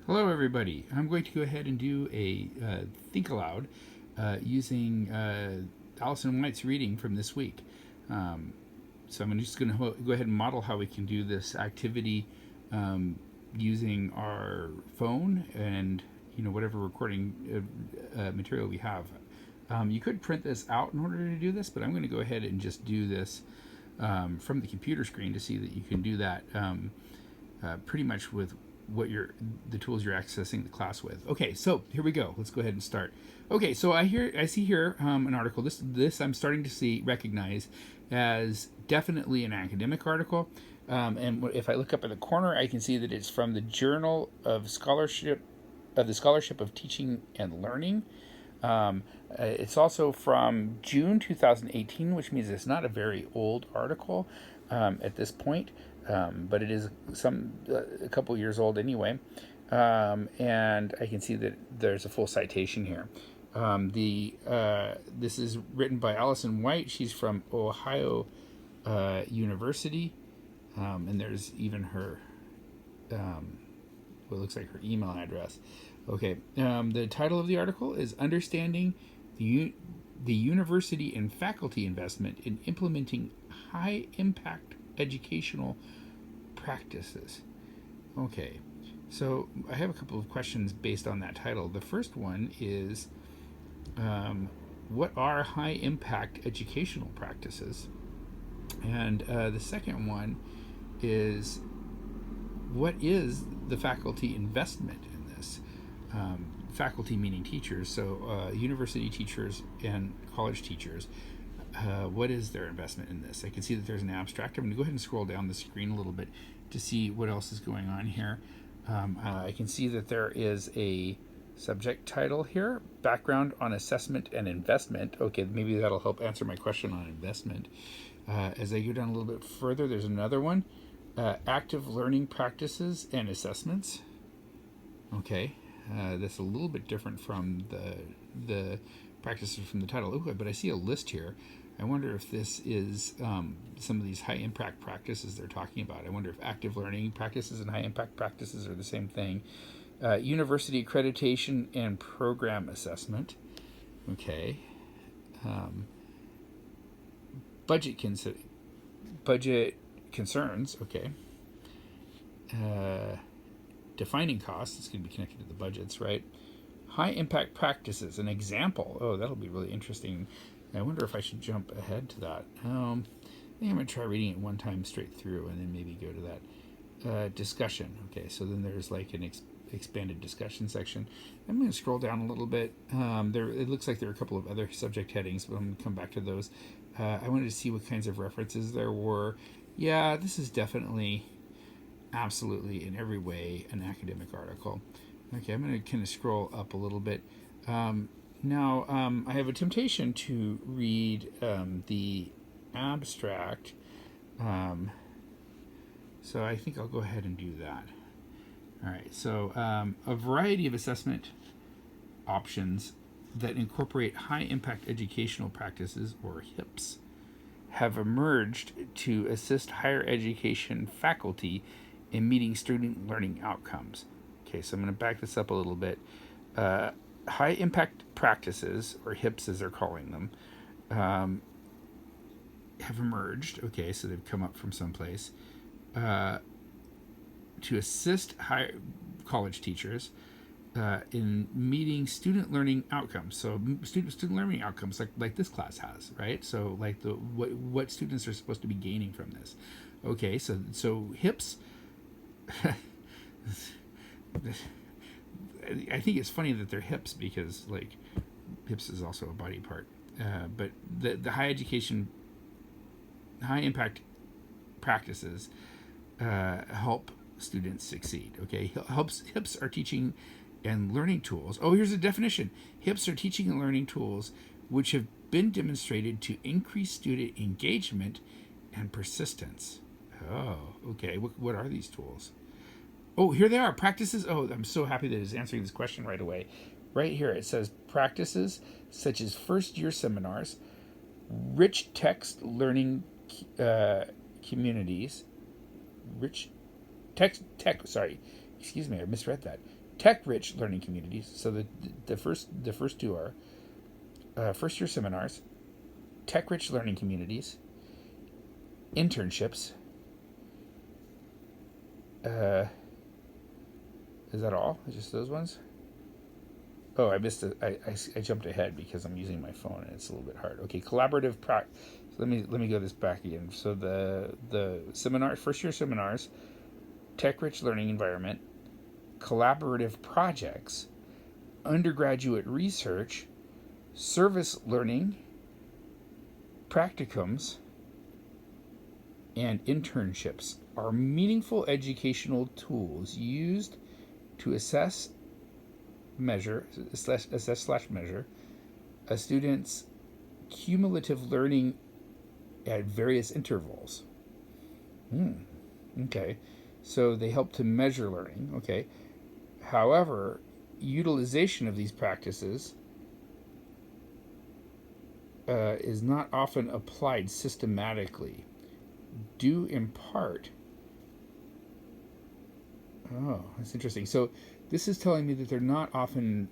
Hello, everybody. I'm going to go ahead and do a Think Aloud using Alison White's reading from this week. Um, so I'm just going to go ahead and model how we can do this activity using our phone and whatever recording material we have. You could print this out in order to do this, but I'm going to go ahead and just do this from the computer screen to see that you can do that pretty much with the tools you're accessing the class with. Okay, so here we go. Let's go ahead and start. Okay, so I see here an article. This I'm starting to recognize as definitely an academic article. And if I look up in the corner, I can see that it's from the Journal of the Scholarship of Teaching and Learning. It's also from June 2018, which means it's not a very old article at this point, but it is a couple years old anyway. And I can see that there's a full citation here. This is written by Alison White. She's from Ohio University, and there's even her what looks like her email address. Okay, the title of the article is Understanding the University and Faculty Investment in Implementing High Impact Educational Practices. Okay, so I have a couple of questions based on that title. The first one is what are high impact educational practices? And the second one is what is the faculty investment in this? Faculty meaning teachers, so university teachers and college teachers. What is their investment in this? I can see that there's an abstract. I'm going to go ahead and scroll down the screen a little bit to see what else is going on here. I can see that there is a subject title here, Background on Assessment and Investment. Okay, maybe that'll help answer my question on investment. As I go down a little bit further, there's another one, Active Learning Practices and Assessments. Okay, that's a little bit different from the practices from the title. Oh, but I see a list here. I wonder if this is some of these high impact practices they're talking about. I wonder if active learning practices and high impact practices are the same thing. University accreditation and program assessment. Okay. Budget concerns. Okay. Defining costs. It's going to be connected to the budgets, right? High impact practices, an example. Oh, that'll be really interesting. I wonder if I should jump ahead to that. I think I'm going to try reading it one time straight through and then maybe go to that. Discussion. Okay, so then there's like an expanded discussion section. I'm going to scroll down a little bit. It looks like there are a couple of other subject headings, but I'm going to come back to those. I wanted to see what kinds of references there were. Yeah, this is definitely, absolutely, in every way, an academic article. Okay, I'm going to kind of scroll up a little bit. Now, I have a temptation to read the abstract, so I think I'll go ahead and do that. All right, so a variety of assessment options that incorporate high-impact educational practices, or HIPs, have emerged to assist higher education faculty in meeting student learning outcomes. Okay, so I'm going to back this up a little bit. High impact practices, or HIPs as they're calling them, have emerged. Okay, so they've come up from someplace to assist higher college teachers in meeting student learning outcomes. So student learning outcomes like this class has, right? So like what students are supposed to be gaining from this. Okay, so HIPs. I think it's funny that they're hips because like hips is also a body part. But the high impact practices help students succeed. Okay, HIPs are teaching and learning tools. Oh, here's a definition. HIPs are teaching and learning tools which have been demonstrated to increase student engagement and persistence. Oh, okay. What are these tools? Oh, here they are. Practices. Oh, I'm so happy that it's answering this question right away. Right here, it says practices such as first-year seminars, rich text learning communities, rich text, sorry, excuse me, I misread that. tech-rich learning communities. So the first two are first-year seminars, tech-rich learning communities, internships. Is that all? Just those ones? Oh, I missed it. I jumped ahead because I'm using my phone and it's a little bit hard. Okay, collaborative practice. So let me go this back again. So the seminar, first year seminars, tech rich learning environment, collaborative projects, undergraduate research, service learning, practicums, and internships are meaningful educational tools used to assess measure a student's cumulative learning at various intervals. Okay, so they help to measure learning. Okay, however, utilization of these practices is not often applied systematically, due in part. Oh, that's interesting. So this is telling me that they're not often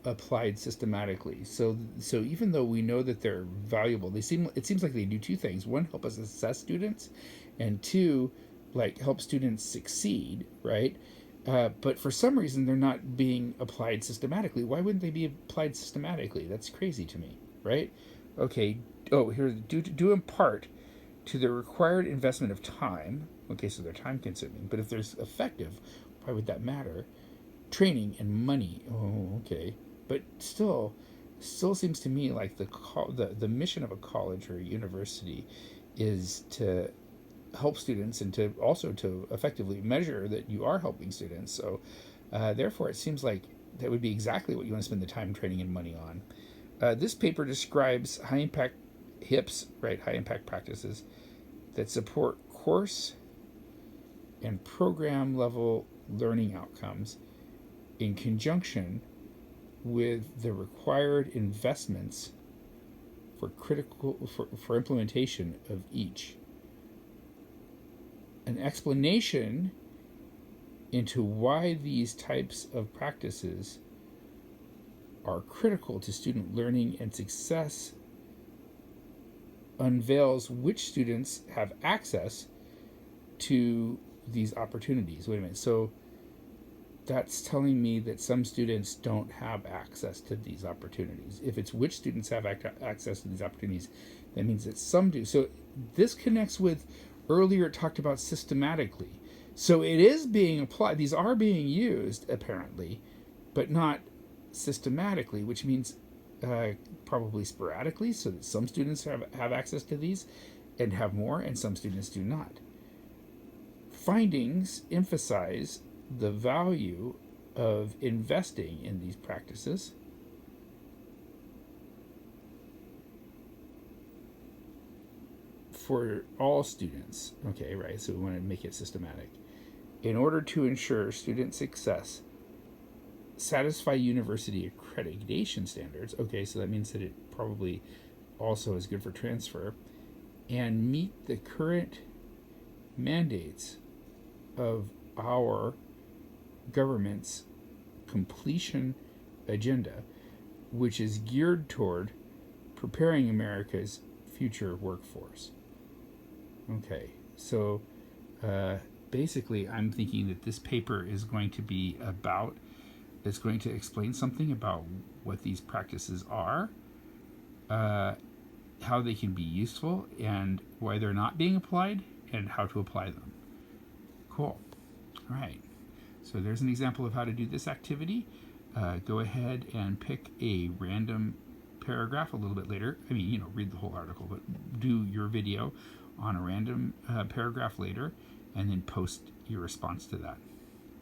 applied systematically. So even though we know that they're valuable, it seems like they do two things. One, help us assess students, and two, like help students succeed, right? But for some reason, they're not being applied systematically. Why wouldn't they be applied systematically? That's crazy to me, right? Okay. Oh, here, due in part to the required investment of time. Okay, so they're time consuming. But if there's effective, why would that matter? Training and money. Oh, okay. But still seems to me like the mission of a college or a university is to help students and to also to effectively measure that you are helping students. So therefore, it seems like that would be exactly what you want to spend the time, training, and money on. This paper describes high impact practices that support course and program level learning outcomes in conjunction with the required investments for implementation of each. An explanation into why these types of practices are critical to student learning and success unveils which students have access to these opportunities. Wait a minute. So that's telling me that some students don't have access to these opportunities. If it's which students have access to these opportunities, that means that some do. So this connects with earlier it talked about systematically. So it is being applied. These are being used apparently, but not systematically, which means probably sporadically, so that some students have access to these and have more, and some students do not. Findings emphasize the value of investing in these practices for all students. Okay, right, so we want to make it systematic. In order to ensure student success, satisfy university accreditation standards. Okay, so that means that it probably also is good for transfer, and meet the current mandates of our government's completion agenda, which is geared toward preparing America's future workforce. Okay, so basically I'm thinking that this paper is going to be about, it's going to explain something about what these practices are, how they can be useful, and why they're not being applied, and how to apply them. Cool. All right. So there's an example of how to do this activity. Go ahead and pick a random paragraph a little bit later. I mean, read the whole article, but do your video on a random paragraph later, and then post your response to that.